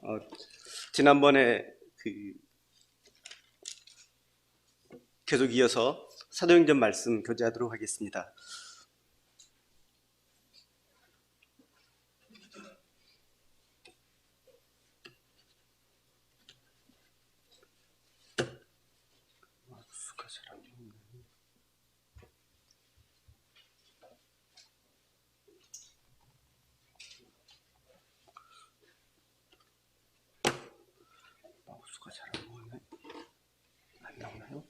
어, 지난번에 계속 이어서 사도행전 말씀 교제하도록 하겠습니다. 마우스가 잘 안 나오네. 안 나오나요?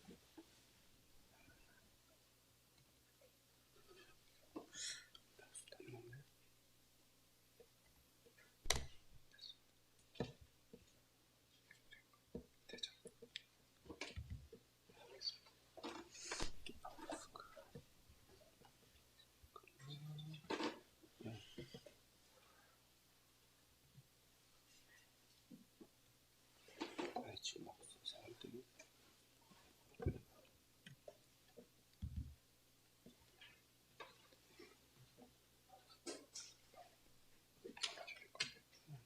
지금 마우스 잘 안 되네.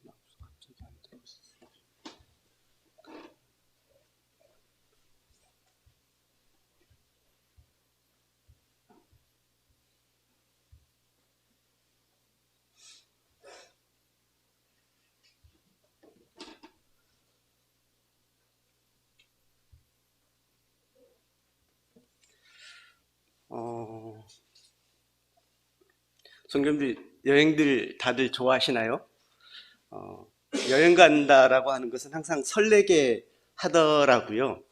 마우스 갑자기 안 되고 있어. 성경들 여행들 다들 좋아하시나요? 어, 여행 간다라고 하는 것은 항상 설레게 하더라고요.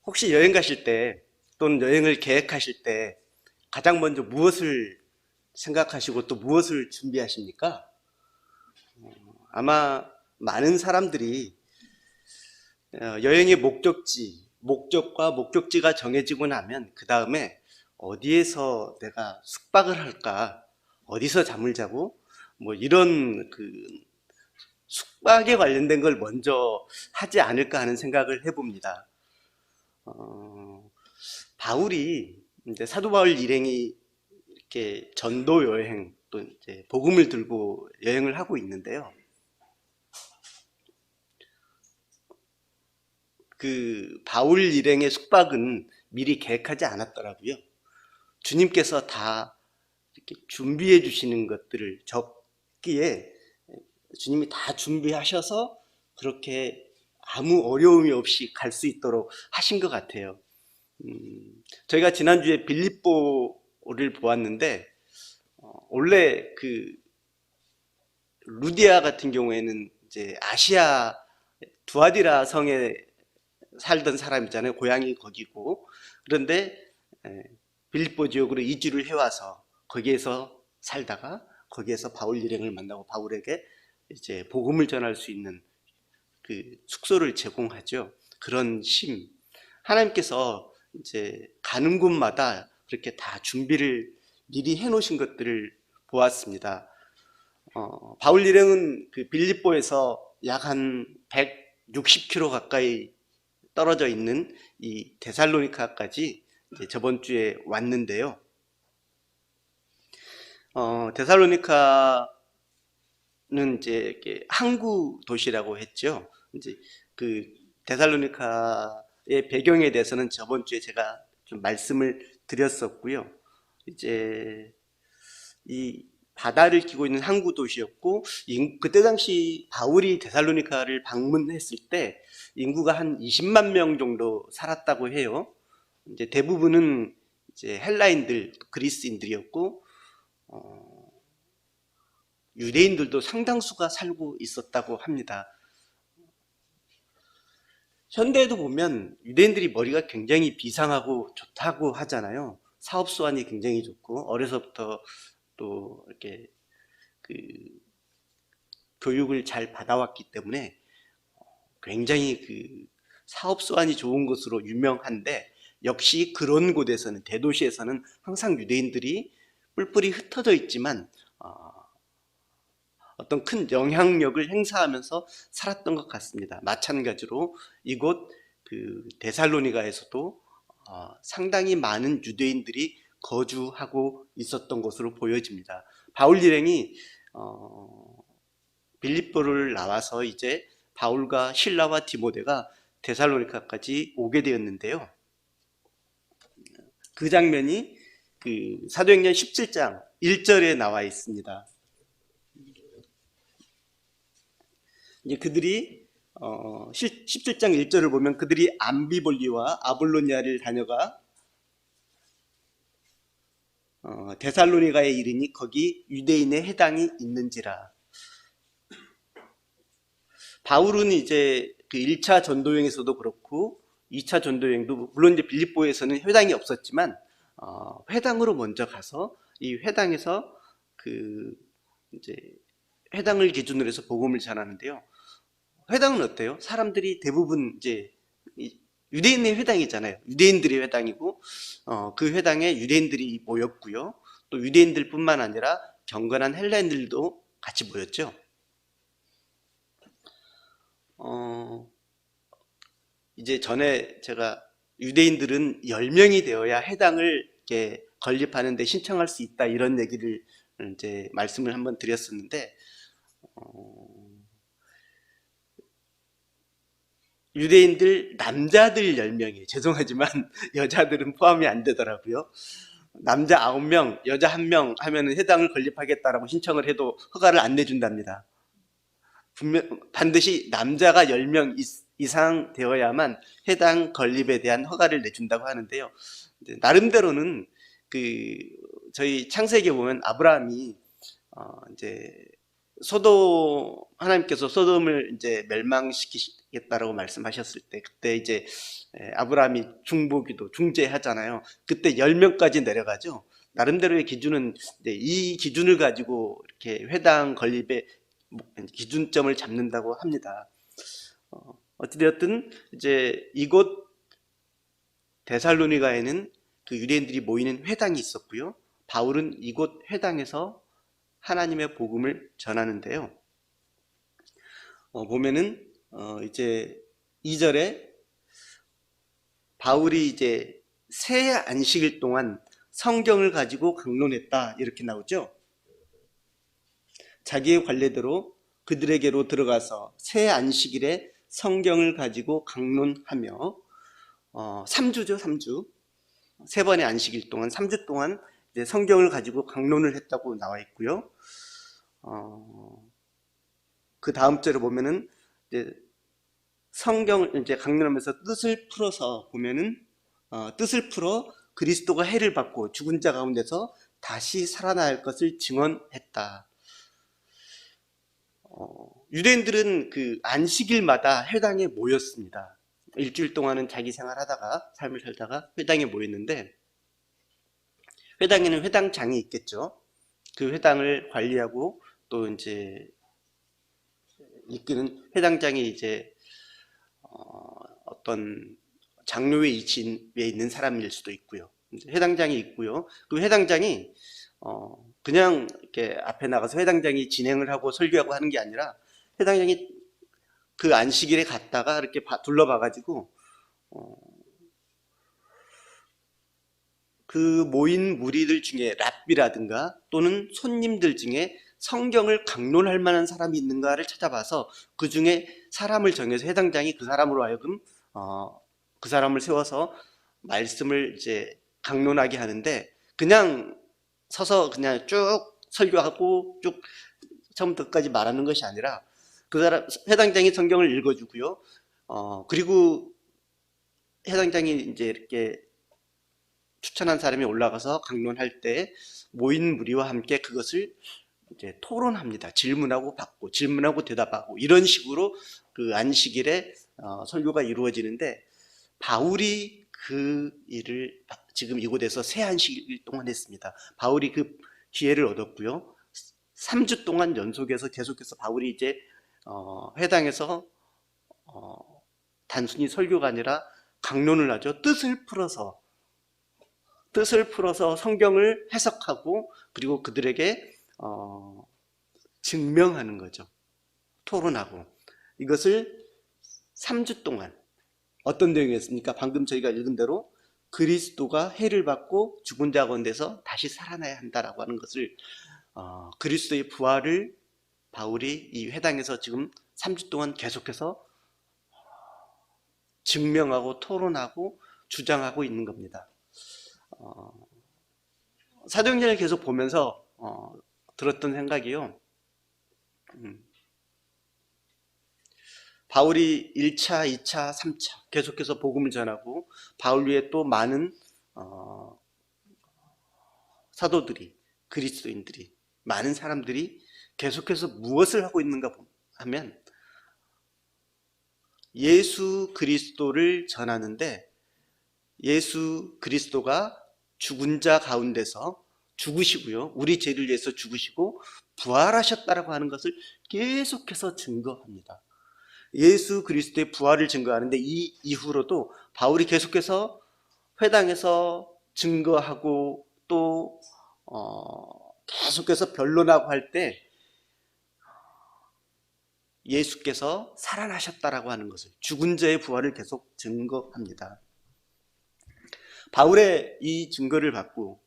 혹시 여행 가실 때 또는 여행을 계획하실 때 가장 먼저 무엇을 생각하시고 또 무엇을 준비하십니까? 아마 많은 사람들이 여행의 목적과 목적지가 정해지고 나면 그 다음에 어디에서 내가 숙박을 할까, 어디서 잠을 자고, 뭐 이런 숙박에 관련된 걸 먼저 하지 않을까 하는 생각을 해봅니다. 어, 바울이 이제 사도 바울 일행이 이렇게 전도 여행 또 이제 복음을 들고 여행을 하고 있는데요. 그 바울 일행의 숙박은 미리 계획하지 않았더라고요. 주님께서 다 이렇게 준비해 주시는 것들을 적기에 주님이 다 준비하셔서 그렇게 아무 어려움이 없이 갈 수 있도록 하신 것 같아요. 저희가 지난주에 빌립보를 보았는데 원래 루디아 같은 경우에는 이제 아시아 두아디라 성에 살던 사람이잖아요. 고향이 거기고. 그런데 빌립보 지역으로 이주를 해와서 거기에서 살다가 거기에서 바울 일행을 만나고 바울에게 이제 복음을 전할 수 있는 그 숙소를 제공하죠. 그런 심. 하나님께서 이제 가는 곳마다 그렇게 다 준비를 미리 해놓으신 것들을 보았습니다. 바울 일행은 그 빌립보에서 약 한 160km 가까이 떨어져 있는 이 데살로니카까지 이제 저번 주에 왔는데요. 데살로니카는 이제 이렇게 항구 도시라고 했죠. 이제 그 데살로니카의 배경에 대해서는 저번 주에 제가 좀 말씀을 드렸었고요. 이제 이 바다를 끼고 있는 항구 도시였고, 그때 당시 바울이 데살로니카를 방문했을 때 인구가 한 20만 명 정도 살았다고 해요. 이제 대부분은 이제 헬라인들, 그리스인들이었고, 유대인들도 상당수가 살고 있었다고 합니다. 현대에도 보면 유대인들이 머리가 굉장히 비상하고 좋다고 하잖아요. 사업 수완이 굉장히 좋고 어려서부터 또 이렇게 그 교육을 잘 받아왔기 때문에 굉장히 사업 수완이 좋은 것으로 유명한데, 역시 그런 곳에서는, 대도시에서는 항상 유대인들이 뿔뿔이 흩어져 있지만 어떤 큰 영향력을 행사하면서 살았던 것 같습니다. 마찬가지로 이곳 데살로니가에서도 상당히 많은 유대인들이 거주하고 있었던 것으로 보여집니다. 바울 일행이 빌립보를 나와서 이제 바울과 실라와 디모데가 데살로니가까지 오게 되었는데요. 그 장면이 그 사도행전 17장 1절에 나와 있습니다. 이제 그들이 17장 1절을 보면 그들이 암비볼리와 아볼로니아를 다녀가 데살로니가에 이르니 거기 유대인의 회당이 있는지라. 바울은 이제 그 1차 전도여행에서도 그렇고 2차 전도여행도 물론 이제 빌립보에서는 회당이 없었지만 회당으로 먼저 가서 이 회당에서 그 이제 회당을 기준으로 해서 복음을 전하는데요. 회당은 어때요? 사람들이 대부분 이제 유대인의 회당이잖아요. 유대인들의 회당이고 그 회당에 유대인들이 모였고요. 또 유대인들뿐만 아니라 경건한 헬라인들도 같이 모였죠. 이제 전에 제가 유대인들은 10명이 되어야 회당을 이렇게 건립하는 데 신청할 수 있다 이런 얘기를 이제 말씀을 한번 드렸었는데 유대인들 남자들 10명이에요. 죄송하지만 여자들은 포함이 안 되더라고요. 남자 9명, 여자 1명 하면 회당을 건립하겠다라고 신청을 해도 허가를 안 내준답니다. 반드시 남자가 10명 이상 되어야만 회당 건립에 대한 허가를 내준다고 하는데요. 나름대로는 그 저희 창세기에 보면 아브라함이 이제 하나님께서 소돔을 이제 멸망시키겠다라고 말씀하셨을 때 그때 이제 아브라함이 중보기도 중재하잖아요. 그때 10명까지 내려가죠. 나름대로의 기준은 이 기준을 가지고 이렇게 회당 건립의 기준점을 잡는다고 합니다. 어찌되었든 이제 이곳 데살로니가에는 그 유대인들이 모이는 회당이 있었고요. 바울은 이곳 회당에서 하나님의 복음을 전하는데요. 보면은 이제 2절에 바울이 이제 새 안식일 동안 성경을 가지고 강론했다 이렇게 나오죠. 자기의 관례대로 그들에게로 들어가서 새 안식일에 성경을 가지고 강론하며 3주죠. 3주. 세 번의 안식일 동안 3주 동안 이제 성경을 가지고 강론을 했다고 나와 있고요. 그 다음 절에 보면은 이제 성경을 이제 강론하면서 뜻을 풀어서 보면은 뜻을 풀어 그리스도가 해를 받고 죽은 자 가운데서 다시 살아날 것을 증언했다. 유대인들은 그 안식일마다 회당에 모였습니다. 일주일 동안은 자기 생활하다가 삶을 살다가 회당에 모였는데 회당에는 회당장이 있겠죠. 그 회당을 관리하고 또 이제 이끄는 회당장이 이제 어떤 장로회 위치에 있는 사람일 수도 있고요. 회당장이 있고요. 그 회당장이 그냥 이렇게 앞에 나가서 회당장이 진행을 하고 설교하고 하는 게 아니라 회당장이 그 안식일에 갔다가 이렇게 둘러봐가지고 그 모인 무리들 중에 랍비라든가 또는 손님들 중에 성경을 강론할 만한 사람이 있는가를 찾아봐서 그 중에 사람을 정해서 회당장이 그 사람으로 하여금 그 사람을 세워서 말씀을 이제 강론하게 하는데 그냥 서서 그냥 쭉 설교하고 쭉 처음부터 끝까지 말하는 것이 아니라 그 사람 회당장이 성경을 읽어주고요. 그리고 회당장이 이제 이렇게 추천한 사람이 올라가서 강론할 때 모인 무리와 함께 그것을 이제 토론합니다. 질문하고 받고 질문하고 대답하고 이런 식으로 그 안식일에 설교가 이루어지는데 바울이 그 일을 지금 이곳에서 새 안식일 동안 했습니다. 바울이 그 기회를 얻었고요. 3주 동안 연속해서 계속해서 바울이 이제 회당에서 단순히 설교가 아니라 강론을 하죠. 뜻을 풀어서 성경을 해석하고 그리고 그들에게 증명하는 거죠. 토론하고 이것을 3주 동안 어떤 내용이었습니까? 방금 저희가 읽은 대로 그리스도가 해를 받고 죽은 자 가운데서 다시 살아나야 한다라고 하는 것을 그리스도의 부활을 바울이 이 회당에서 지금 3주 동안 계속해서 증명하고 토론하고 주장하고 있는 겁니다. 사도행전을 계속 보면서 들었던 생각이요. 바울이 1차, 2차, 3차 계속해서 복음을 전하고 바울 위에 또 많은 사도들이, 그리스도인들이, 많은 사람들이 계속해서 무엇을 하고 있는가 하면 예수 그리스도를 전하는데 예수 그리스도가 죽은 자 가운데서 죽으시고요. 우리 죄를 위해서 죽으시고 부활하셨다라고 하는 것을 계속해서 증거합니다. 예수 그리스도의 부활을 증거하는데 이 이후로도 바울이 계속해서 회당에서 증거하고 또 계속해서 변론하고 할 때 예수께서 살아나셨다라고 하는 것을, 죽은 자의 부활을 계속 증거합니다. 바울의 이 증거를 받고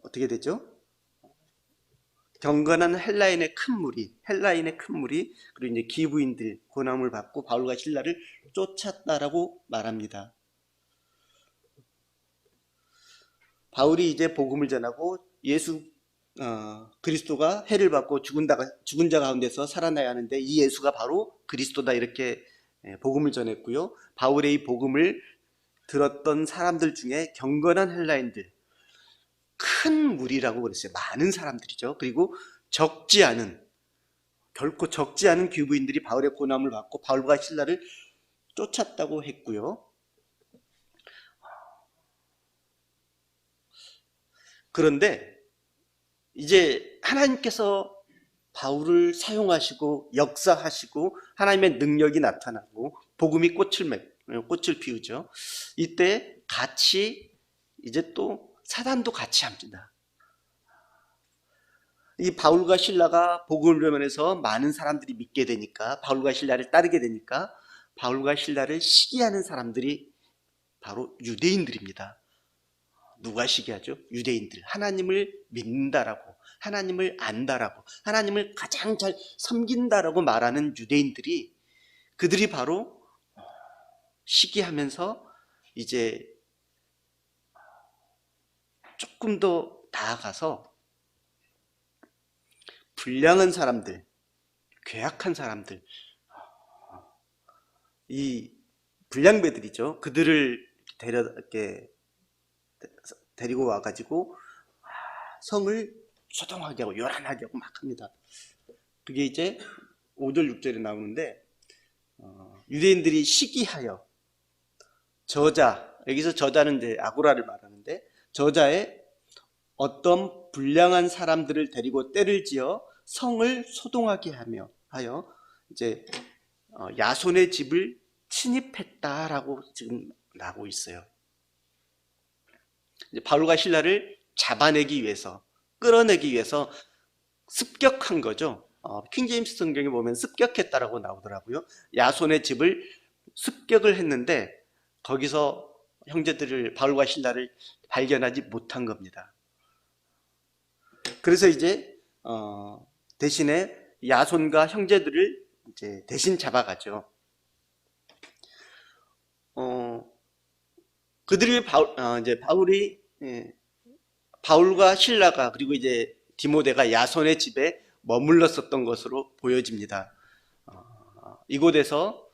어떻게 되죠? 경건한 헬라인의 큰 무리, 그리고 이제 기부인들 고난을 받고 바울과 실라를 쫓았다라고 말합니다. 바울이 이제 복음을 전하고 예수 그리스도가 해를 받고 죽은 자 가운데서 살아나야 하는데 이 예수가 바로 그리스도다, 이렇게 복음을 전했고요. 바울의 이 복음을 들었던 사람들 중에 경건한 헬라인들, 큰 무리라고 그랬어요. 많은 사람들이죠. 그리고 결코 적지 않은 귀부인들이 바울의 고난을 받고 바울과 실라를 쫓았다고 했고요. 그런데 이제 하나님께서 바울을 사용하시고 역사하시고 하나님의 능력이 나타나고 복음이 꽃을 피우죠. 이때 같이 이제 또 사단도 같이 합니다. 이 바울과 실라가 복음을 전해서 많은 사람들이 믿게 되니까, 바울과 실라를 따르게 되니까 바울과 실라를 시기하는 사람들이 바로 유대인들입니다. 누가 시기하죠? 유대인들. 하나님을 믿는다라고, 하나님을 안다라고, 하나님을 가장 잘 섬긴다라고 말하는 유대인들이, 그들이 바로 시기하면서 이제 조금 더 나아가서 불량한 사람들, 괴악한 사람들, 이 불량배들이죠. 그들을 데리고 와가지고 성을 소동하게 하고 요란하게 하고 막 합니다. 그게 이제 5절 6절에 나오는데 유대인들이 시기하여 저자, 여기서 저자는 이제 아고라를 말하는데 저자에 어떤 불량한 사람들을 데리고 떼를 지어 성을 소동하게 하여 이제 야손의 집을 침입했다라고 지금 나오고 있어요. 이제 바울과 실라를 잡아내기 위해서, 끌어내기 위해서 습격한 거죠. 킹제임스 성경에 보면 습격했다라고 나오더라고요. 야손의 집을 습격을 했는데 거기서 형제들을, 바울과 실라를 발견하지 못한 겁니다. 그래서 이제 대신에 야손과 형제들을 이제 대신 잡아가죠. 그들이 바울이 바울과 실라가 그리고 이제 디모데가 야손의 집에 머물렀었던 것으로 보여집니다. 이곳에서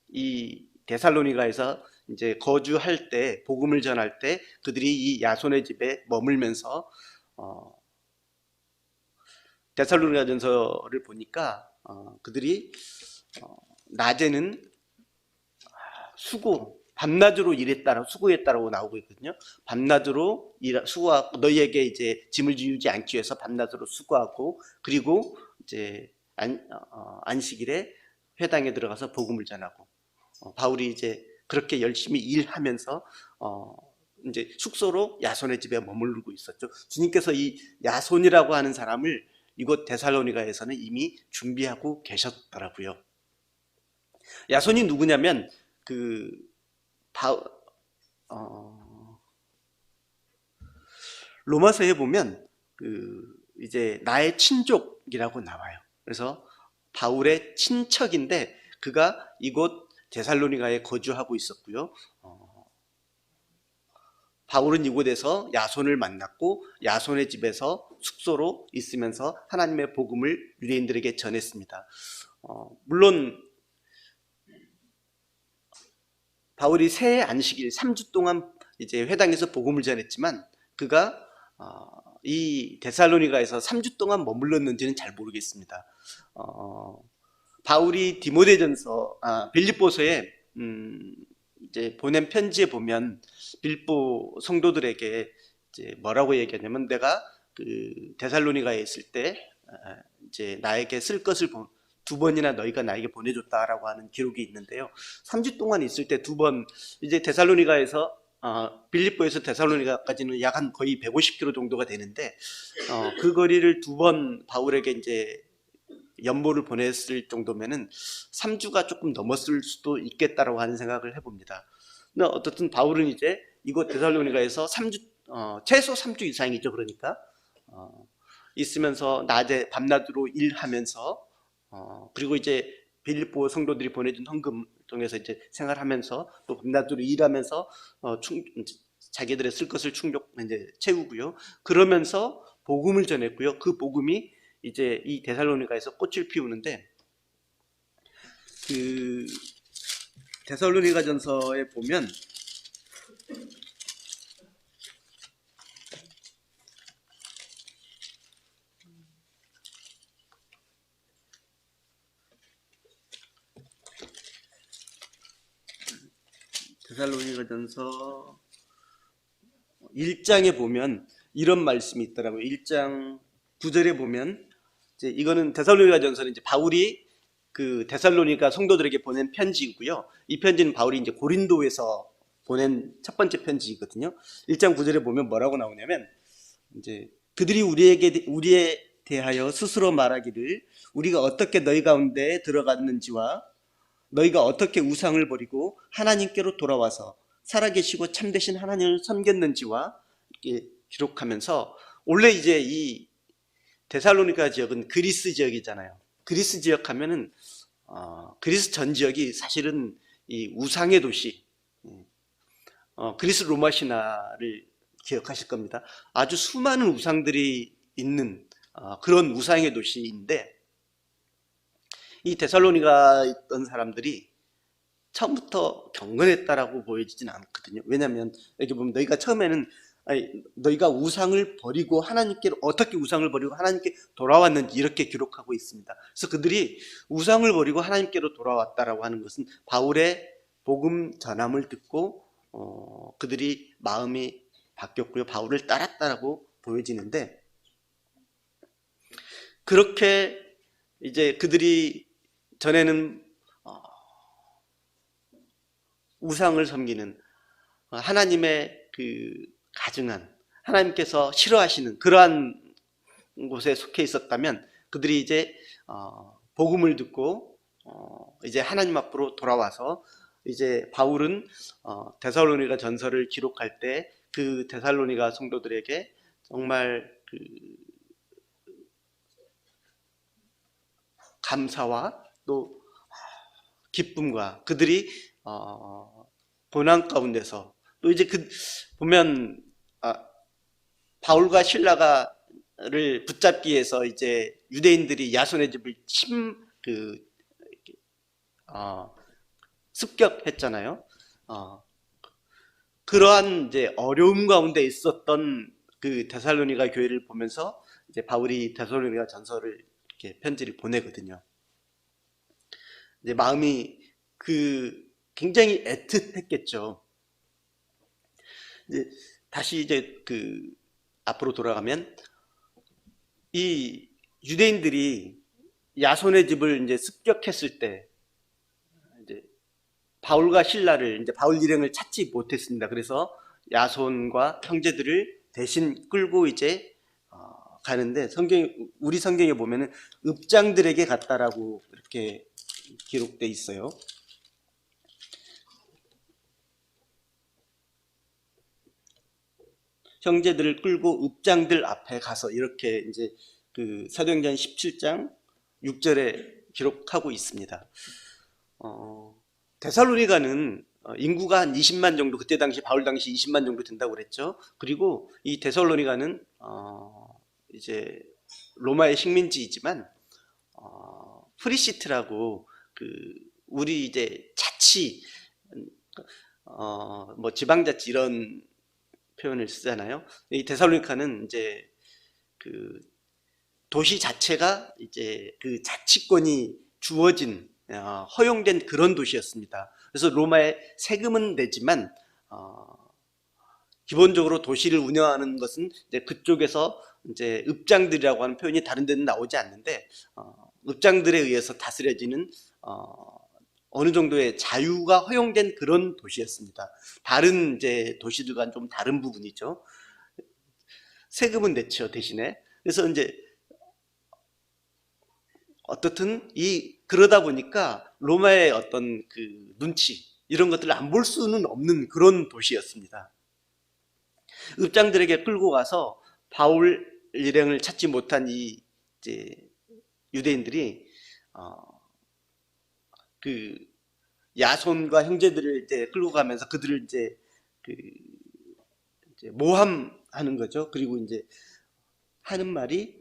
이 데살로니가에서 이제 거주할 때, 복음을 전할 때 그들이 이 야손의 집에 머물면서 데살로니가전서를 보니까 그들이 낮에는 밤낮으로 수고했다라고 나오고 있거든요. 밤낮으로 수고하고, 너희에게 이제 짐을 지우지 않기 위해서 밤낮으로 수고하고, 그리고 이제 안식일에 회당에 들어가서 복음을 전하고, 바울이 이제 그렇게 열심히 일하면서 이제 숙소로 야손의 집에 머무르고 있었죠. 주님께서 이 야손이라고 하는 사람을 이곳 데살로니가에서는 이미 준비하고 계셨더라고요. 야손이 누구냐면 로마서에 보면 이제 나의 친족, 지역이라고 나와요. 그래서 바울의 친척인데 그가 이곳 데살로니가에 거주하고 있었고요. 바울은 이곳에서 야손을 만났고 야손의 집에서 숙소로 있으면서 하나님의 복음을 유대인들에게 전했습니다. 물론 바울이 새 안식일 3주 동안 이제 회당에서 복음을 전했지만 그가 이 데살로니가에서 3주 동안 머물렀는지는 잘 모르겠습니다. 바울이 디모데전서, 빌립보서에 이제 보낸 편지에 보면 빌립보 성도들에게 이제 뭐라고 얘기하냐면 내가 그 데살로니가에 있을 때 이제 나에게 쓸 것을 두 번이나 너희가 나에게 보내줬다라고 하는 기록이 있는데요. 3주 동안 있을 때 두 번 이제 데살로니가에서 빌립보에서 데살로니가까지는 약 한 거의 150km 정도가 되는데 그 거리를 두 번 바울에게 이제 연보를 보냈을 정도면은 3주가 조금 넘었을 수도 있겠다라고 하는 생각을 해봅니다. 근데 어떻든 바울은 이제 이곳 데살로니가에서 3주 최소 3주 이상이죠. 그러니까 있으면서 낮에 밤낮으로 일하면서 그리고 이제 빌립보 성도들이 보내준 헌금 통해서 이제 생활하면서 또 밤낮으로 일하면서 자기들의 쓸 것을 이제 채우고요. 그러면서 복음을 전했고요. 그 복음이 이제 이 데살로니가에서 꽃을 피우는데 그 데살로니가전서에 보면 데살로니가전서 1장에 보면 이런 말씀이 있더라고요. 1장 9절에 보면 이제 이거는 데살로니가전서는 이제 바울이 그 데살로니가 성도들에게 보낸 편지이고요. 이 편지는 바울이 이제 고린도에서 보낸 첫 번째 편지이거든요. 1장 9절에 보면 뭐라고 나오냐면 이제 그들이 우리에 대하여 스스로 말하기를 우리가 어떻게 너희 가운데 들어갔는지와 너희가 어떻게 우상을 버리고 하나님께로 돌아와서 살아계시고 참되신 하나님을 섬겼는지와 이렇게 기록하면서 원래 이제 이 데살로니가 지역은 그리스 지역이잖아요. 그리스 지역 하면은 그리스 전 지역이 사실은 이 우상의 도시, 그리스 로마 신화를 기억하실 겁니다. 아주 수많은 우상들이 있는 그런 우상의 도시인데 이 데살로니가 있던 사람들이 처음부터 경건했다라고 보여지진 않거든요. 왜냐하면 여기 보면 너희가 처음에는 너희가 우상을 버리고 어떻게 우상을 버리고 하나님께 돌아왔는지 이렇게 기록하고 있습니다. 그래서 그들이 우상을 버리고 하나님께로 돌아왔다라고 하는 것은 바울의 복음 전함을 듣고 그들이 마음이 바뀌었고요. 바울을 따랐다라고 보여지는데 그렇게 이제 그들이 전에는 우상을 섬기는 하나님의 그 가증한 하나님께서 싫어하시는 그러한 곳에 속해 있었다면 그들이 이제 복음을 듣고 이제 하나님 앞으로 돌아와서 이제 바울은 데살로니가 전서를 기록할 때 그 데살로니가 성도들에게 정말 그 감사와 또 기쁨과 그들이 고난 가운데서 또 이제 보면 바울과 실라가를 붙잡기 위해서 이제 유대인들이 야손의 집을 습격했잖아요. 그러한 이제 어려움 가운데 있었던 그 데살로니가 교회를 보면서 이제 바울이 데살로니가 전서를 이렇게 편지를 보내거든요. 이제 마음이 굉장히 애틋했겠죠. 다시 이제 앞으로 돌아가면 이 유대인들이 야손의 집을 이제 습격했을 때 이제 바울과 신라를 이제 바울 일행을 찾지 못했습니다. 그래서 야손과 형제들을 대신 끌고 이제 가는데 우리 성경에 보면은 읍장들에게 갔다라고 이렇게 기록돼 있어요. 형제들을 끌고 읍장들 앞에 가서 이렇게 이제 그 사도행전 17장 6절에 기록하고 있습니다. 데살로니가는 인구가 한 20만 정도, 그때 당시 바울 당시 20만 정도 된다고 그랬죠. 그리고 이 데살로니가는 이제 로마의 식민지이지만 프리시트라고 그 우리 이제 자치 뭐 지방자치 이런 표현을 쓰잖아요. 이 데살로니카는 이제 그 도시 자체가 이제 그 자치권이 주어진 허용된 그런 도시였습니다. 그래서 로마에 세금은 내지만 기본적으로 도시를 운영하는 것은 이제 그쪽에서 이제 읍장들이라고 하는 표현이 다른 데는 나오지 않는데 읍장들에 의해서 다스려지는 어느 정도의 자유가 허용된 그런 도시였습니다. 다른 이제 도시들과는 좀 다른 부분이죠. 세금은 냈죠, 대신에. 그래서 이제 어떻든 그러다 보니까 로마의 어떤 그 눈치 이런 것들을 안 볼 수는 없는 그런 도시였습니다. 읍장들에게 끌고 가서 바울 일행을 찾지 못한 이 이제 유대인들이 그 야손과 형제들을 이제 끌고 가면서 그들을 이제 이제 모함하는 거죠. 그리고 이제 하는 말이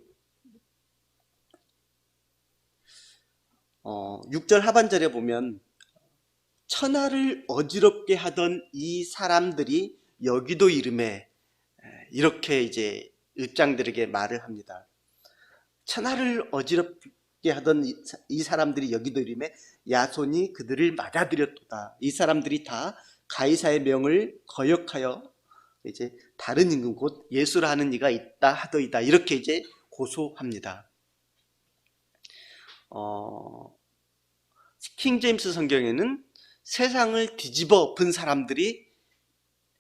6절 하반절에 보면 천하를 어지럽게 하던 이 사람들이 여기도 이름에 이렇게 이제 읍장들에게 말을 합니다. 천하를 어지럽게 하던 이 사람들이 여기도 이름에 야손이 그들을 맞아들였도다. 이 사람들이 다 가이사의 명을 거역하여 이제 다른 임금 곧 예수라 하는 이가 있다 하더이다. 이렇게 이제 고소합니다. 킹 제임스 성경에는 세상을 뒤집어 엎은 사람들이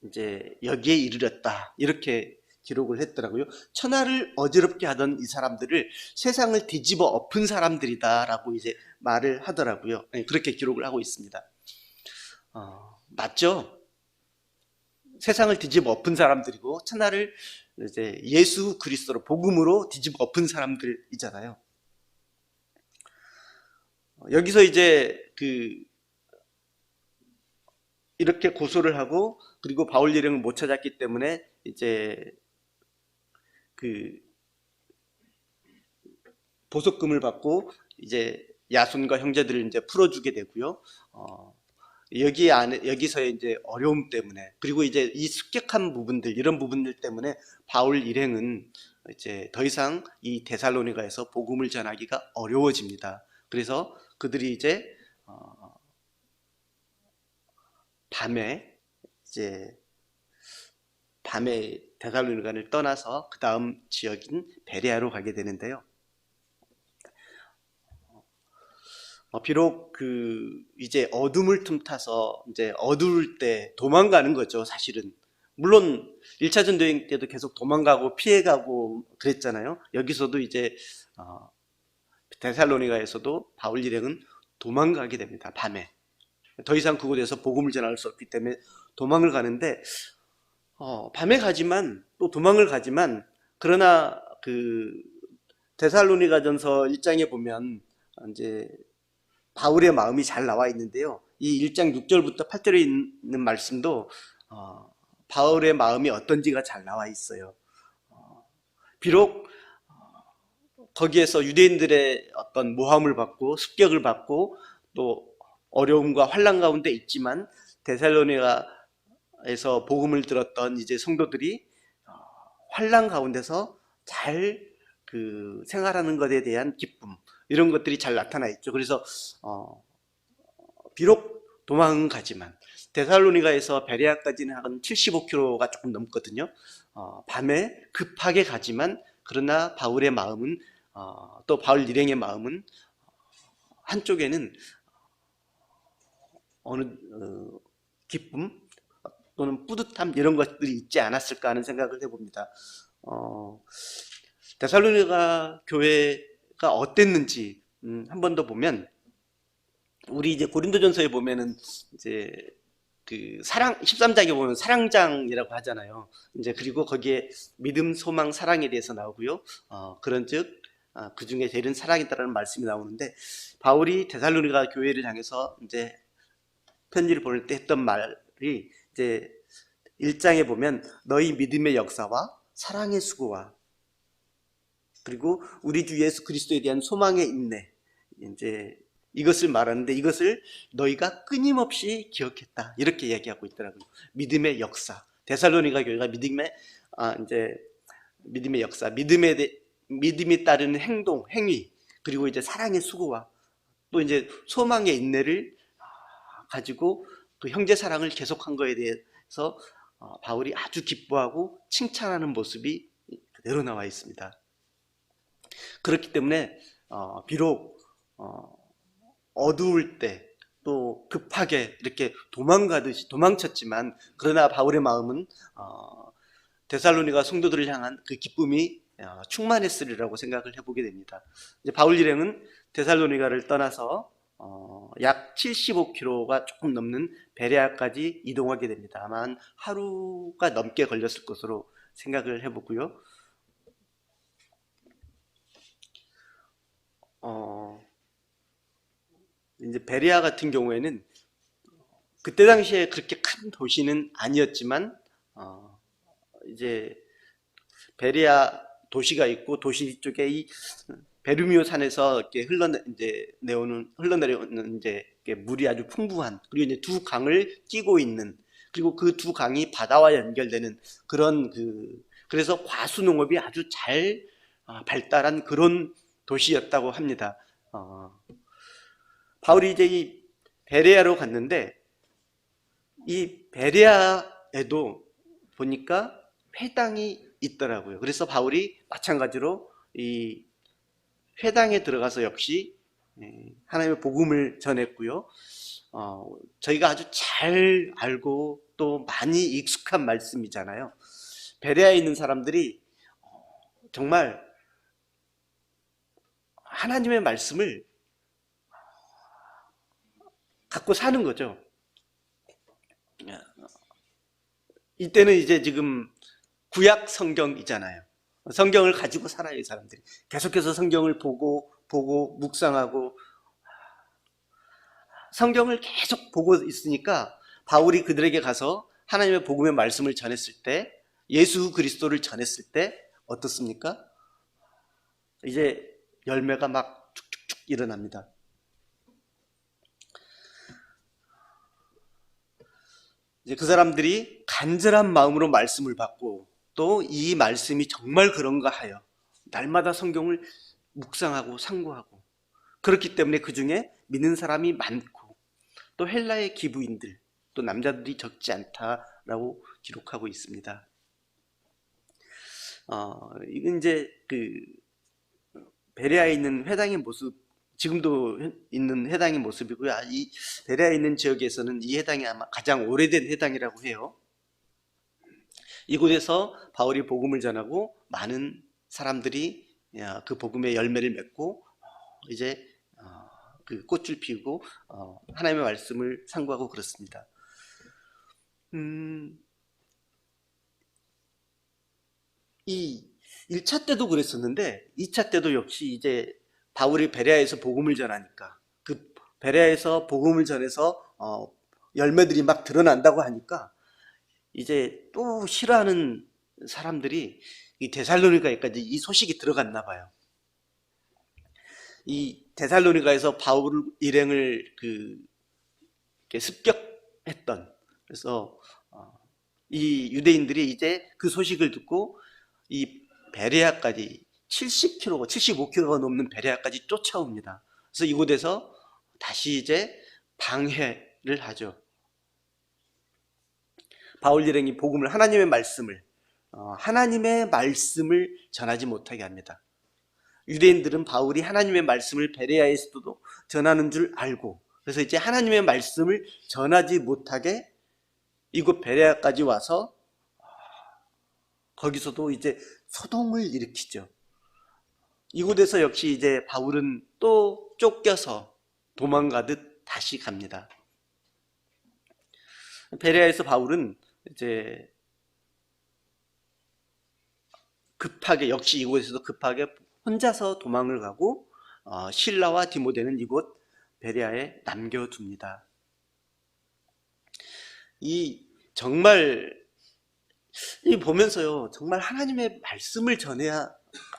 이제 여기에 이르렀다 이렇게 기록을 했더라고요. 천하를 어지럽게 하던 이 사람들을 세상을 뒤집어 엎은 사람들이다라고 이제 말을 하더라고요. 그렇게 기록을 하고 있습니다. 맞죠? 세상을 뒤집어 엎은 사람들이고 천하를 이제 예수 그리스도로 복음으로 뒤집어 엎은 사람들이잖아요. 여기서 이제 이렇게 고소를 하고 그리고 바울 일행을 못 찾았기 때문에 이제 보석금을 받고 이제 야손과 형제들을 이제 풀어주게 되고요. 여기서의 이제 어려움 때문에 그리고 이제 이 습격한 부분들 이런 부분들 때문에 바울 일행은 이제 더 이상 이 데살로니가에서 복음을 전하기가 어려워집니다. 그래서 그들이 이제 밤에 데살로니가를 떠나서 그 다음 지역인 베레아로 가게 되는데요. 비록 이제 어둠을 틈타서 이제 어두울 때 도망가는 거죠, 사실은. 물론 1차 전도행 때도 계속 도망가고 피해가고 그랬잖아요. 여기서도 이제 데살로니가에서도 바울 일행은 도망가게 됩니다, 밤에. 더 이상 그곳에서 복음을 전할 수 없기 때문에 도망을 가는데 밤에 가지만 또 도망을 가지만 그러나 데살로니가전서 1장에 보면 이제 바울의 마음이 잘 나와 있는데요. 이 1장 6절부터 8절에 있는 말씀도 바울의 마음이 어떤지가 잘 나와 있어요. 비록 거기에서 유대인들의 어떤 모함을 받고 습격을 받고 또 어려움과 환난 가운데 있지만 데살로니가에서 복음을 들었던 이제 성도들이 환난 가운데서 잘 생활하는 것에 대한 기쁨 이런 것들이 잘 나타나 있죠. 그래서 비록 도망은 가지만 데살로니가에서 베레아까지는 한 75km가 조금 넘거든요. 밤에 급하게 가지만 그러나 바울의 마음은 또 바울 일행의 마음은 한쪽에는 어느 기쁨 또는 뿌듯함 이런 것들이 있지 않았을까 하는 생각을 해봅니다. 데살로니가 교회가 어땠는지 한 번 더 보면 우리 이제 고린도전서에 보면은 이제 그 사랑 13장에 보면 사랑장이라고 하잖아요. 이제 그리고 거기에 믿음, 소망, 사랑에 대해서 나오고요. 그런즉 그 중에 제일은 사랑이다라는 말씀이 나오는데 바울이 데살로니가 교회를 향해서 이제 편지를 보낼 때 했던 말이 이제 1장에 보면 너희 믿음의 역사와 사랑의 수고와 그리고 우리 주 예수 그리스도에 대한 소망의 인내 이제 이것을 말하는데 이것을 너희가 끊임없이 기억했다 이렇게 얘기하고 있더라고요. 믿음의 역사 데살로니가 교회가 믿음의 이제 믿음의 역사 믿음이 따르는 행동 행위 그리고 이제 사랑의 수고와 또 이제 소망의 인내를 가지고 그 형제 사랑을 계속한 거에 대해서 바울이 아주 기뻐하고 칭찬하는 모습이 그대로 나와 있습니다. 그렇기 때문에 비록 어두울 때 또 급하게 이렇게 도망쳤지만 그러나 바울의 마음은 데살로니가 성도들을 향한 그 기쁨이 충만했으리라고 생각을 해보게 됩니다. 이제 바울 일행은 데살로니가를 떠나서 약 75km가 조금 넘는 베레아까지 이동하게 됩니다. 아마 한 하루가 넘게 걸렸을 것으로 생각을 해보고요. 이제 베레아 같은 경우에는 그때 당시에 그렇게 큰 도시는 아니었지만 이제 베레아 도시가 있고 도시 쪽에 이 베르미오 산에서 이렇게 흘러내려오는 이제 물이 아주 풍부한 그리고 이제 두 강을 끼고 있는 그리고 그 두 강이 바다와 연결되는 그런 그래서 과수 농업이 아주 잘 발달한 그런 도시였다고 합니다. 바울이 이제 이 베레아로 갔는데 이 베레아에도 보니까 회당이 있더라고요. 그래서 바울이 마찬가지로 이 회당에 들어가서 역시 하나님의 복음을 전했고요. 저희가 아주 잘 알고 또 많이 익숙한 말씀이잖아요. 베레아에 있는 사람들이 정말 하나님의 말씀을 갖고 사는 거죠. 이때는 이제 지금 구약 성경이잖아요. 성경을 가지고 살아요, 이 사람들이. 계속해서 성경을 보고 묵상하고 성경을 계속 보고 있으니까 바울이 그들에게 가서 하나님의 복음의 말씀을 전했을 때 예수 그리스도를 전했을 때 어떻습니까? 이제 열매가 막 쭉쭉쭉 일어납니다. 이제 그 사람들이 간절한 마음으로 말씀을 받고 또 이 말씀이 정말 그런가 하여 날마다 성경을 묵상하고 상고하고 그렇기 때문에 그 중에 믿는 사람이 많고 또 헬라의 기부인들 또 남자들이 적지 않다라고 기록하고 있습니다. 이건 이제 그 베레아에 있는 회당의 모습 지금도 있는 회당의 모습이고요. 이 베레아에 있는 지역에서는 이 회당이 아마 가장 오래된 회당이라고 해요. 이곳에서 바울이 복음을 전하고 많은 사람들이 그 복음의 열매를 맺고 이제 그 꽃을 피우고 하나님의 말씀을 상고하고 그렇습니다. 이 1차 때도 그랬었는데 2차 때도 역시 이제 바울이 베레아에서 복음을 전하니까 그 베레아에서 복음을 전해서 열매들이 막 드러난다고 하니까 이제 또 싫어하는 사람들이 이 데살로니가에까지 이 소식이 들어갔나 봐요. 이 데살로니가에서 바울 일행을 습격했던 그래서 이 유대인들이 이제 그 소식을 듣고 이 베레아까지 70km, 75km가 넘는 베레아까지 쫓아옵니다. 그래서 이곳에서 다시 이제 방해를 하죠. 바울 일행이 복음을 하나님의 말씀을 전하지 못하게 합니다. 유대인들은 바울이 하나님의 말씀을 베레아에서도 전하는 줄 알고 그래서 이제 하나님의 말씀을 전하지 못하게 이곳 베레아까지 와서 거기서도 이제 소동을 일으키죠. 이곳에서 역시 이제 바울은 또 쫓겨서 도망가듯 다시 갑니다. 베레아에서 바울은 이제 급하게, 역시 이곳에서도 급하게 혼자서 도망을 가고 실라와 디모데는 이곳 베레아에 남겨둡니다. 정말 이 보면서요, 정말 하나님의 말씀을 전해야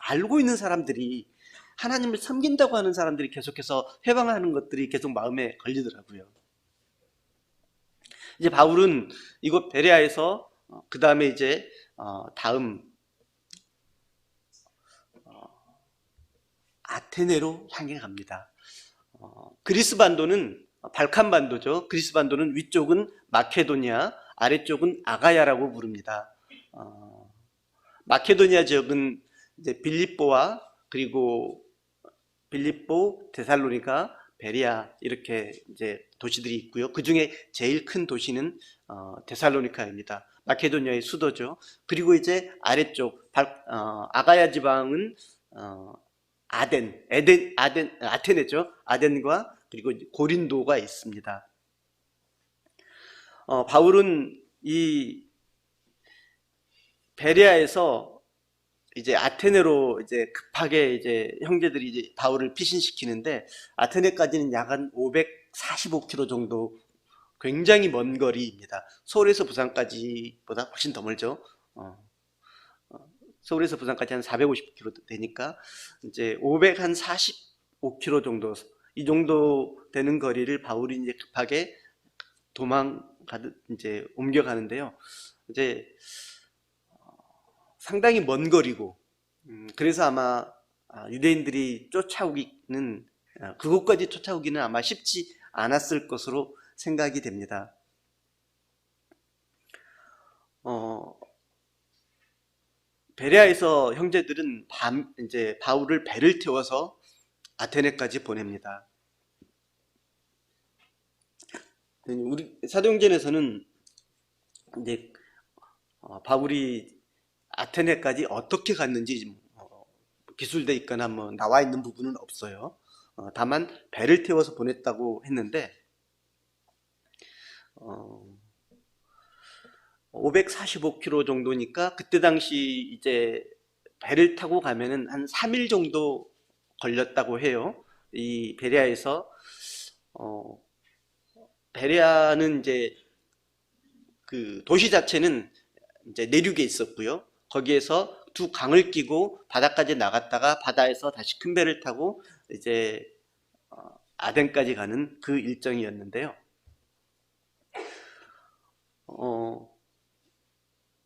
알고 있는 사람들이, 하나님을 섬긴다고 하는 사람들이 계속해서 해방하는 것들이 계속 마음에 걸리더라고요. 이제 바울은 이곳 베레아에서 그 다음에 이제 다음 아테네로 향해 갑니다. 그리스 반도는 발칸 반도죠. 그리스 반도는 위쪽은 마케도니아, 아래쪽은 아가야라고 부릅니다. 마케도니아 지역은 이제 빌립보와 그리고 빌립보, 데살로니가, 베리아 이렇게 이제 도시들이 있고요. 그 중에 제일 큰 도시는 데살로니카입니다. 마케도니아의 수도죠. 그리고 이제 아래쪽 아가야 지방은 아테네죠. 아덴과 그리고 고린도가 있습니다. 바울은 이 베레아에서 이제 아테네로 이제 급하게 이제 형제들이 이제 바울을 피신시키는데, 아테네까지는 약 한 545km 정도, 굉장히 먼 거리입니다. 서울에서 부산까지보다 훨씬 더 멀죠. 서울에서 부산까지 한 450km 되니까 이제 545km 정도, 이 정도 되는 거리를 바울이 이제 급하게 이제 옮겨가는데요. 이제 상당히 먼 거리고, 그래서 아마 유대인들이 그곳까지 쫓아오기는 아마 쉽지 않았을 것으로 생각이 됩니다. 베레아에서 형제들은 이제 바울을 배를 태워서 아테네까지 보냅니다. 우리 사도행전에서는 이제 바울이 아테네까지 어떻게 갔는지 기술돼 있거나 뭐 나와 있는 부분은 없어요. 다만 배를 태워서 보냈다고 했는데 545km 정도니까 그때 당시 이제 배를 타고 가면은 한 3일 정도 걸렸다고 해요. 이 베레아는 이제 그 도시 자체는 이제 내륙에 있었고요. 거기에서 두 강을 끼고 바다까지 나갔다가 바다에서 다시 큰 배를 타고 이제 아덴까지 가는 그 일정이었는데요.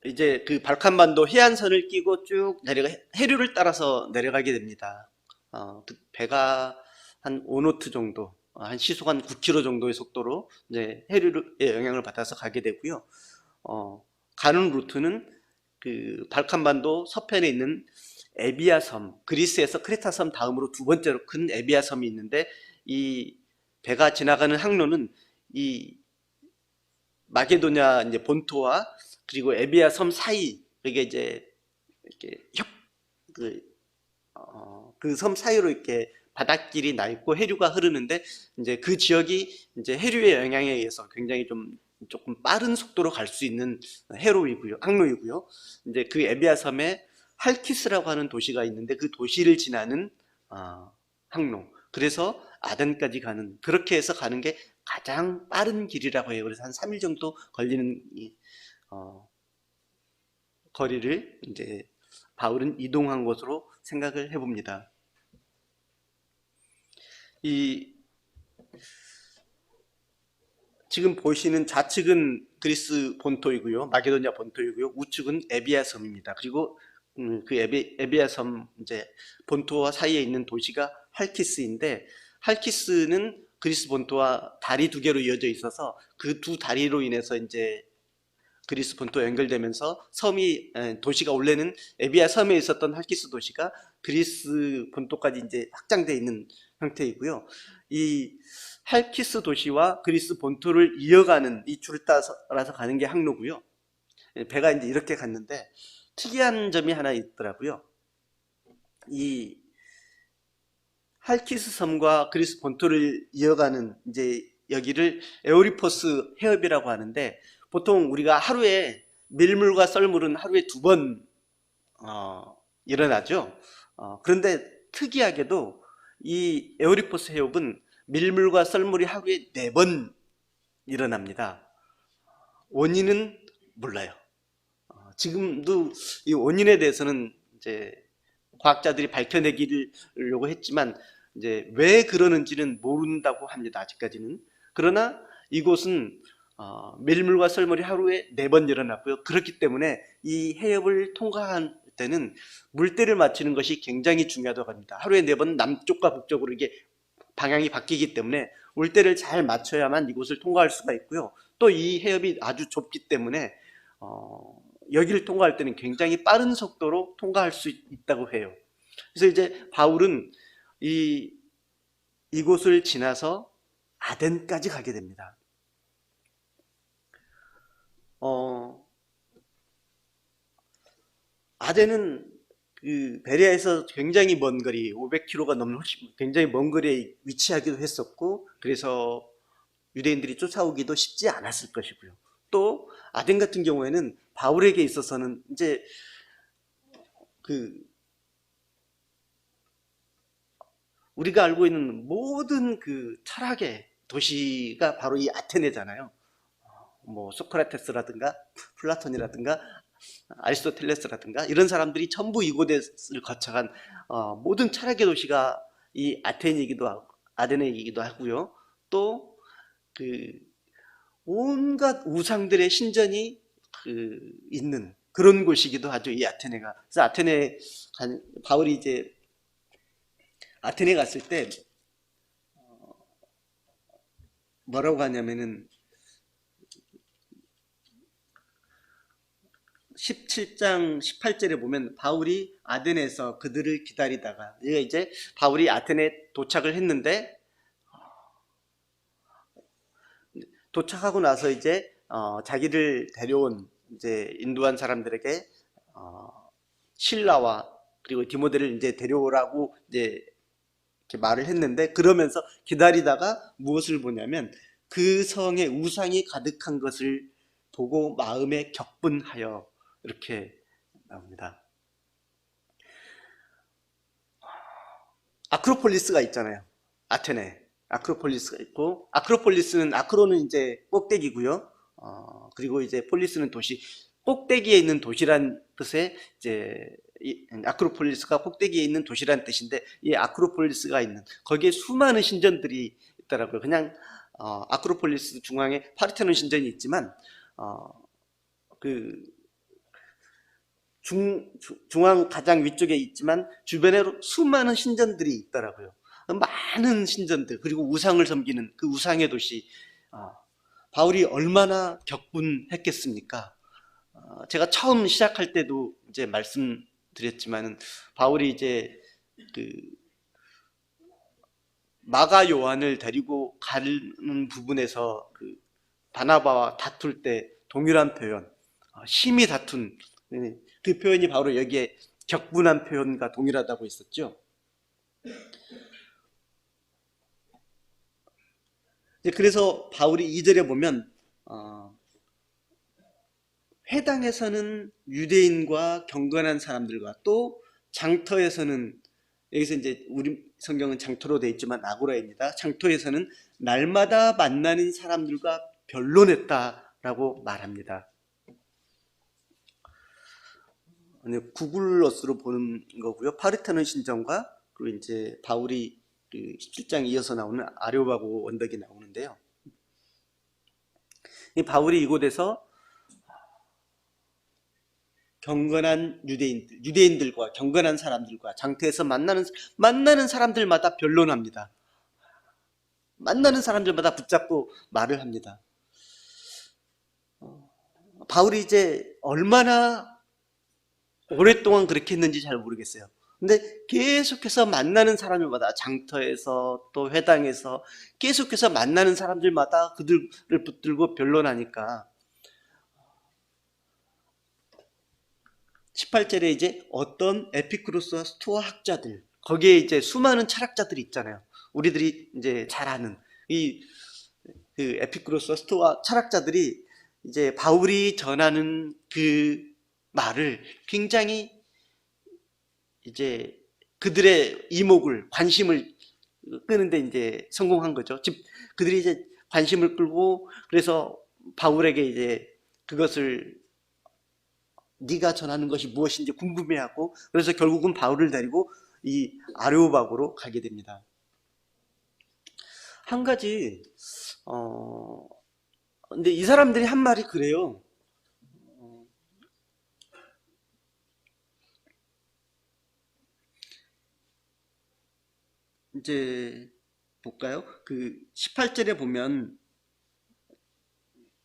이제 그 발칸반도 해안선을 끼고 쭉 해류를 따라서 내려가게 됩니다. 그 배가 한 5노트 정도, 한 시속 한 9km 정도의 속도로 이제 해류의 영향을 받아서 가게 되고요. 가는 루트는 그 발칸반도 서편에 있는 에비아 섬, 그리스에서 크레타 섬 다음으로 두 번째로 큰 에비아 섬이 있는데, 이 배가 지나가는 항로는 이 마게도냐 이제 본토와 그리고 에비아 섬 사이, 그게 이제 이렇게 그 섬 사이로 이렇게 바닷길이 나 있고 해류가 흐르는데, 이제 그 지역이 이제 해류의 영향에 의해서 굉장히 조금 빠른 속도로 갈 수 있는 항로이고요. 이제 그 에비아 섬에 할키스라고 하는 도시가 있는데, 그 도시를 지나는 항로. 그래서 아덴까지 그렇게 해서 가는 게 가장 빠른 길이라고 해요. 그래서 한 3일 정도 걸리는 거리를 이제 바울은 이동한 것으로 생각을 해봅니다. 지금 보시는 좌측은 그리스 본토이고요, 마게도니아 본토이고요, 우측은 에비아 섬입니다. 그리고 그 에비아 섬 이제 본토와 사이에 있는 도시가 할키스인데, 할키스는 그리스 본토와 다리 두 개로 이어져 있어서 그 두 다리로 인해서 이제 그리스 본토 연결되면서 도시가 원래는 에비아 섬에 있었던 할키스 도시가 그리스 본토까지 이제 확장되어 있는 형태이고요. 이 할키스 도시와 그리스 본토를 이어가는 이 줄을 따라서 가는 게 항로고요. 배가 이제 이렇게 갔는데 특이한 점이 하나 있더라고요. 이 할키스 섬과 그리스 본토를 이어가는 이제 여기를 에오리포스 해협이라고 하는데, 보통 우리가 하루에 밀물과 썰물은 하루에 2번 일어나죠. 그런데 특이하게도 이 에오리포스 해협은 밀물과 썰물이 하루에 4번 일어납니다. 원인은 몰라요. 지금도 이 원인에 대해서는 이제 과학자들이 밝혀내기려고 했지만 이제 왜 그러는지는 모른다고 합니다. 아직까지는. 그러나 이곳은 밀물과 썰물이 하루에 4번 일어났고요. 그렇기 때문에 이 해협을 통과할 때는 물때를 맞추는 것이 굉장히 중요하다고 합니다. 하루에 4번 남쪽과 북쪽으로 이게 방향이 바뀌기 때문에 물때를 잘 맞춰야만 이곳을 통과할 수가 있고요. 또 이 해협이 아주 좁기 때문에 여기를 통과할 때는 굉장히 빠른 속도로 통과할 수 있다고 해요. 그래서 이제 바울은 이곳을 지나서 아덴까지 가게 됩니다. 아덴은 그 베레아에서 굉장히 먼 거리, 500km가 넘는 굉장히 먼 거리에 위치하기도 했었고, 그래서 유대인들이 쫓아오기도 쉽지 않았을 것이고요. 또 아덴 같은 경우에는 바울에게 있어서는 이제 우리가 알고 있는 모든 그 철학의 도시가 바로 이 아테네잖아요. 뭐 소크라테스라든가 플라톤이라든가 아리스토텔레스라든가 이런 사람들이 전부 이곳을 거쳐간 모든 철학의 도시가 이 아테네이기도 하고 아테네이기도 하고요. 또 그 온갖 우상들의 신전이 있는 그런 곳이기도 하죠. 이 아테네가. 그래서 바울이 이제 아테네 갔을 때 뭐라고 하냐면은 17장 18절에 보면 바울이 아덴에서 그들을 기다리다가 이제 바울이 아테네에 도착을 했는데 도착하고 나서 이제 자기를 데려온 이제 인도한 사람들에게 실라와 그리고 디모데를 이제 데려오라고 이제 이렇게 말을 했는데 그러면서 기다리다가 무엇을 보냐면 그 성에 우상이 가득한 것을 보고 마음에 격분하여 이렇게 나옵니다. 아크로폴리스가 있잖아요. 아테네. 아크로폴리스가 있고 아크로는 이제 꼭대기고요. 그리고 이제 폴리스는 도시. 꼭대기에 있는 도시란 뜻의 이제 아크로폴리스가 꼭대기에 있는 도시란 뜻인데 이 아크로폴리스가 있는 거기에 수많은 신전들이 있더라고요. 그냥 아크로폴리스 중앙에 파르테논 신전이 있지만 그 중앙 가장 위쪽에 있지만 주변에 수많은 신전들이 있더라고요. 많은 신전들 그리고 우상을 섬기는 그 우상의 도시. 바울이 얼마나 격분했겠습니까? 제가 처음 시작할 때도 이제 말씀드렸지만은 바울이 이제 그 마가 요한을 데리고 가는 부분에서 그 바나바와 다툴 때 동일한 표현, 심히 다툰 그 표현이 바로 여기에 격분한 표현과 동일하다고 했었죠. 그래서 바울이 2절에 보면 회당에서는 유대인과 경건한 사람들과 또 장터에서는 여기서 이제 우리 성경은 장터로 되어 있지만 아고라입니다. 장터에서는 날마다 만나는 사람들과 변론했다라고 말합니다. 구글러스로 보는 거고요. 파르테논 신전과 그리고 이제 바울이 17장 이어서 나오는 아레오바고 언덕이 나오는데요. 이 바울이 이곳에서 경건한 유대인들과 경건한 사람들과 장터에서 만나는 사람들마다 변론합니다. 만나는 사람들마다 붙잡고 말을 합니다. 바울이 이제 얼마나 오랫동안 그렇게 했는지 잘 모르겠어요. 근데 계속해서 만나는 사람들마다 장터에서 또 회당에서 계속해서 만나는 사람들마다 그들을 붙들고 변론하니까 18절에 이제 어떤 에피쿠로스와 스토아 학자들 거기에 이제 수많은 철학자들이 있잖아요. 우리들이 이제 잘 아는 이 그 에피쿠로스와 스토아 철학자들이 이제 바울이 전하는 그 말을 굉장히 이제 그들의 이목을, 관심을 끄는데 이제 성공한 거죠. 즉, 그들이 이제 관심을 끌고, 그래서 바울에게 이제 그것을 네가 전하는 것이 무엇인지 궁금해하고, 그래서 결국은 바울을 데리고 이 아레오바고로 가게 됩니다. 한 가지, 근데 이 사람들이 한 말이 그래요. 이제 볼까요? 그 18절에 보면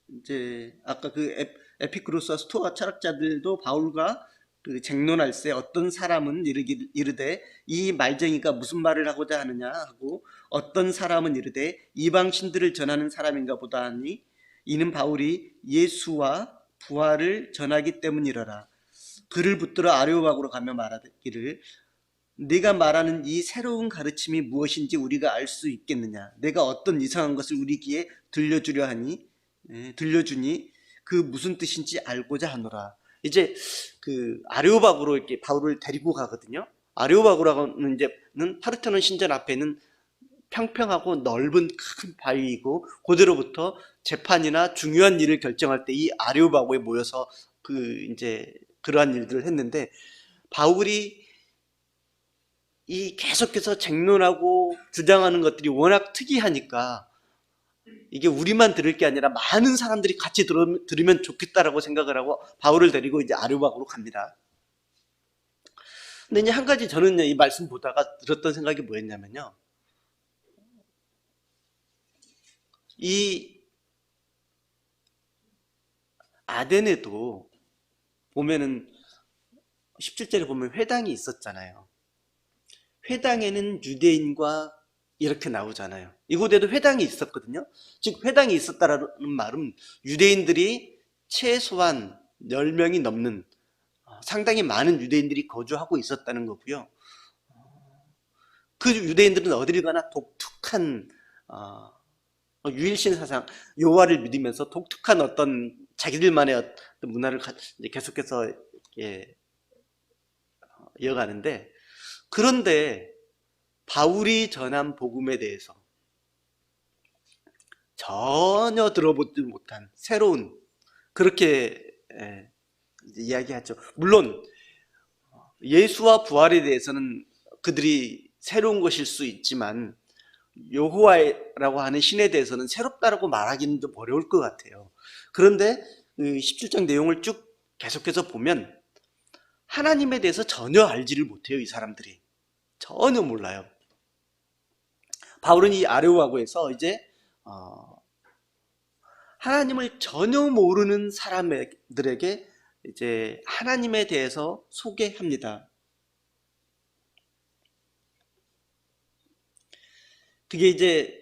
이제 아까 그 에피크로스와 스토아 철학자들도 바울과 그 쟁론할 때 어떤 사람은 이르되 이 말쟁이가 무슨 말을 하고자 하느냐 하고, 어떤 사람은 이르되 이방 신들을 전하는 사람인가 보다 하니 이는 바울이 예수와 부활을 전하기 때문이러라. 그를 붙들어 아레오박으로 가며 말하기를 네가 말하는 이 새로운 가르침이 무엇인지 우리가 알 수 있겠느냐. 내가 어떤 이상한 것을 우리 귀에 들려주니 그 무슨 뜻인지 알고자 하노라. 이제 그 아레오박으로 이렇게 바울을 데리고 가거든요. 아레오박으로는 이제는 파르테논 신전 앞에는 평평하고 넓은 큰 바위이고, 그대로부터 재판이나 중요한 일을 결정할 때 이 아레오바고에 모여서 그 이제 그러한 일들을 했는데, 바울이 이 계속해서 쟁론하고 주장하는 것들이 워낙 특이하니까 이게 우리만 들을 게 아니라 많은 사람들이 같이 들으면 좋겠다라고 생각을 하고 바울을 데리고 이제 아레오박으로 갑니다. 근데 이제 한 가지 저는 이 말씀 보다가 들었던 생각이 뭐였냐면요, 이 아덴에도 보면은 17절에 보면 회당이 있었잖아요. 회당에는 유대인과 이렇게 나오잖아요. 이곳에도 회당이 있었거든요. 즉 회당이 있었다라는 말은 유대인들이 최소한 10명이 넘는 상당히 많은 유대인들이 거주하고 있었다는 거고요. 그 유대인들은 어디를 가나 독특한 유일신 사상, 여호와를 믿으면서 독특한 어떤 자기들만의 어떤 문화를 계속해서 이어가는데, 그런데 바울이 전한 복음에 대해서 전혀 들어보지 못한 새로운, 그렇게 이야기하죠. 물론 예수와 부활에 대해서는 그들이 새로운 것일 수 있지만 여호와라고 하는 신에 대해서는 새롭다라고 말하기는 좀 어려울 것 같아요. 그런데 17장 내용을 쭉 계속해서 보면 하나님에 대해서 전혀 알지를 못해요. 이 사람들이 전혀 몰라요. 바울은 이 아레오아고에서 이제 하나님을 전혀 모르는 사람들에게 이제 하나님에 대해서 소개합니다. 그게 이제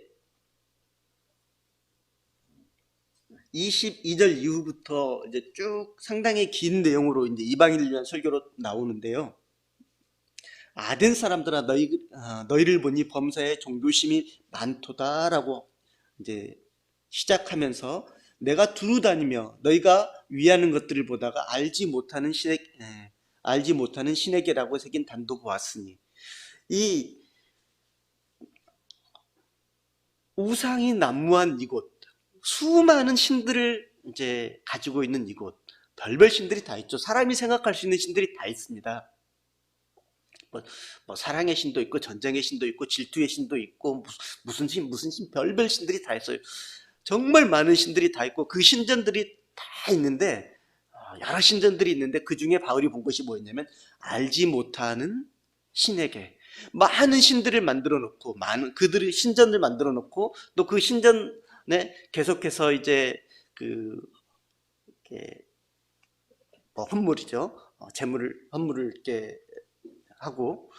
22절 이후부터 이제 쭉 상당히 긴 내용으로 이제 이방인을 위한 설교로 나오는데요. 아덴 사람들아, 너희를 보니 범사에 종교심이 많도다라고 이제 시작하면서, 내가 두루 다니며 너희가 위하는 것들을 보다가 알지 못하는 신에게라고 새긴 단도 보았으니, 이 우상이 난무한 이곳, 수많은 신들을 이제 가지고 있는 이곳, 별별 신들이 다 있죠. 사람이 생각할 수 있는 신들이 다 있습니다. 뭐 사랑의 신도 있고 전쟁의 신도 있고 질투의 신도 있고 무슨 신 별별 신들이 다 있어요. 정말 많은 신들이 다 있고 그 신전들이 다 있는데, 여러 신전들이 있는데 그 중에 바울이 본 것이 뭐였냐면 알지 못하는 신에게 많은 신들을 만들어 놓고, 많은 그들의 신전을 만들어 놓고, 또 그 신전에 계속해서 이제 그 뭐 헌물이죠. 헌물을 이렇게 하고,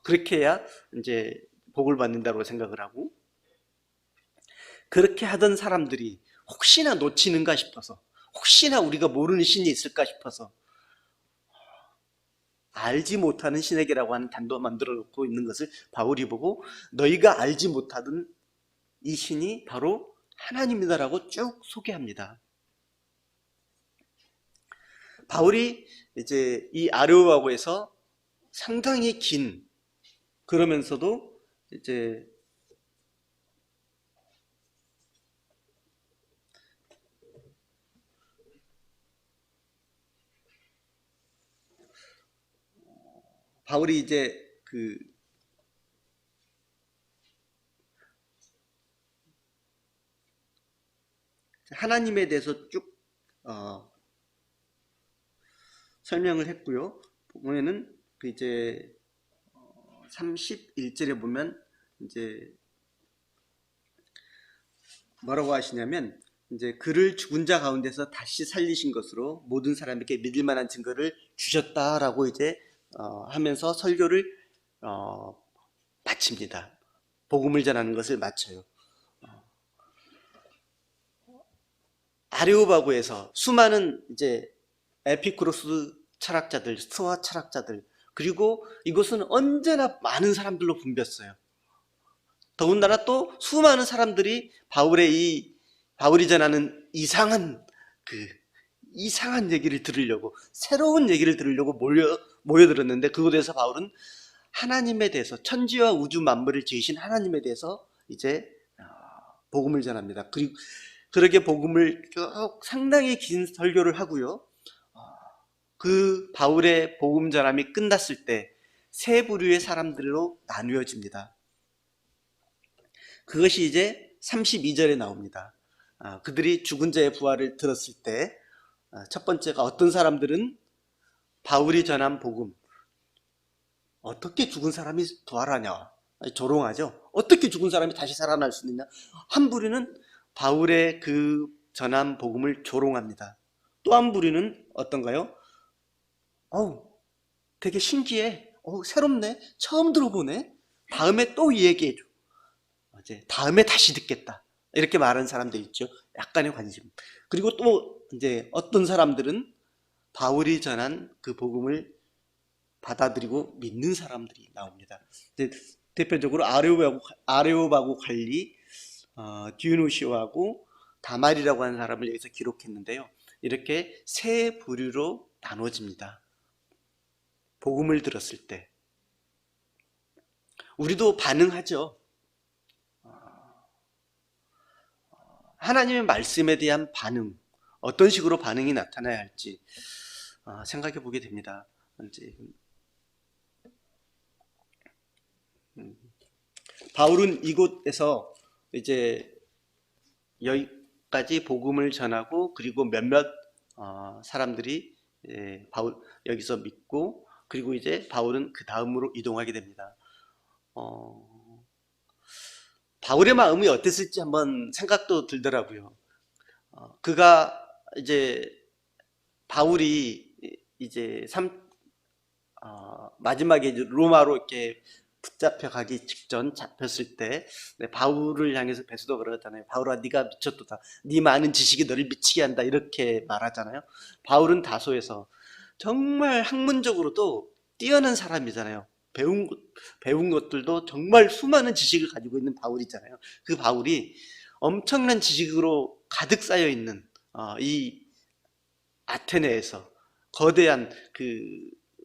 그렇게 해야 이제 복을 받는다고 생각을 하고, 그렇게 하던 사람들이 혹시나 놓치는가 싶어서, 혹시나 우리가 모르는 신이 있을까 싶어서 알지 못하는 신에게라고 하는 단도 만들어 놓고 있는 것을 바울이 보고, 너희가 알지 못하던 이 신이 바로 하나님이다라고 쭉 소개합니다. 바울이 이제 이 아레오파고에서 상당히 긴, 그러면서도 이제 바울이 이제 그 하나님에 대해서 쭉 설명을 했고요. 보면은 그 이제 31절에 보면 이제 뭐라고 하시냐면, 이제 그를 죽은 자 가운데서 다시 살리신 것으로 모든 사람에게 믿을 만한 증거를 주셨다라고 이제 하면서 설교를 마칩니다. 복음을 전하는 것을 마쳐요. 아레오파고에서 수많은 이제 에피쿠로스 철학자들, 스토아 철학자들, 그리고 이곳은 언제나 많은 사람들로 붐볐어요. 더군다나 또 수많은 사람들이 바울이 전하는 이상한 얘기를 들으려고, 새로운 얘기를 들으려고 모여들었는데, 그곳에서 바울은 하나님에 대해서, 천지와 우주 만물을 지으신 하나님에 대해서 이제 복음을 전합니다. 그리고 그렇게 복음을 쭉 상당히 긴 설교를 하고요. 그 바울의 복음 전함이 끝났을 때 세 부류의 사람들로 나누어집니다. 그것이 이제 32절에 나옵니다. 그들이 죽은 자의 부활을 들었을 때 첫 번째가, 어떤 사람들은 바울이 전한 복음, 어떻게 죽은 사람이 부활하냐, 조롱하죠. 어떻게 죽은 사람이 다시 살아날 수 있느냐. 한 부류는 바울의 그 전한 복음을 조롱합니다. 또 한 부류는 어떤가요? 되게 신기해, 새롭네, 처음 들어보네, 다음에 또 얘기해줘, 다음에 다시 듣겠다, 이렇게 말하는 사람들 있죠. 약간의 관심. 그리고 또 이제 어떤 사람들은 바울이 전한 그 복음을 받아들이고 믿는 사람들이 나옵니다. 대표적으로 아레오바고 관리, 디오누시오하고 다말이라고 하는 사람을 여기서 기록했는데요. 이렇게 세 부류로 나눠집니다. 복음을 들었을 때 우리도 반응하죠. 하나님의 말씀에 대한 반응, 어떤 식으로 반응이 나타나야 할지 생각해 보게 됩니다. 바울은 이곳에서 이제 여기까지 복음을 전하고, 그리고 몇몇 사람들이 여기서 믿고, 그리고 이제 바울은 그 다음으로 이동하게 됩니다. 바울의 마음이 어땠을지 한번 생각도 들더라고요. 그가 이제 바울이 이제 마지막에 이제 로마로 이렇게 붙잡혀 가기 직전 잡혔을 때 바울을 향해서 베드로가 그러잖아요. 바울아, 네가 미쳤도다. 네 많은 지식이 너를 미치게 한다, 이렇게 말하잖아요. 바울은 다소에서 정말 학문적으로도 뛰어난 사람이잖아요. 배운 것들도 정말 수많은 지식을 가지고 있는 바울이잖아요. 그 바울이 엄청난 지식으로 가득 쌓여 있는 이 아테네에서, 거대한 그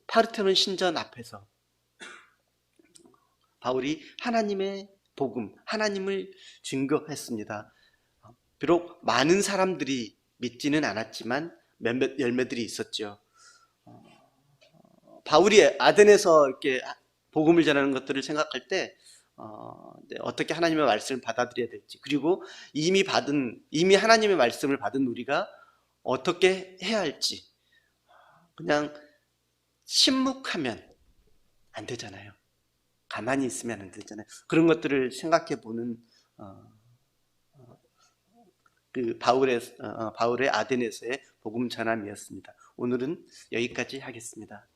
파르테논 신전 앞에서 바울이 하나님의 복음, 하나님을 증거했습니다. 비록 많은 사람들이 믿지는 않았지만 몇몇 열매들이 있었죠. 바울이 아덴에서 이렇게 복음을 전하는 것들을 생각할 때 어떻게 하나님의 말씀을 받아들여야 될지, 그리고 이미 하나님의 말씀을 받은 우리가 어떻게 해야 할지, 그냥 침묵하면 안 되잖아요. 가만히 있으면 안 되잖아요. 그런 것들을 생각해 보는 그 바울의 아덴에서의 복음 전함이었습니다. 오늘은 여기까지 하겠습니다.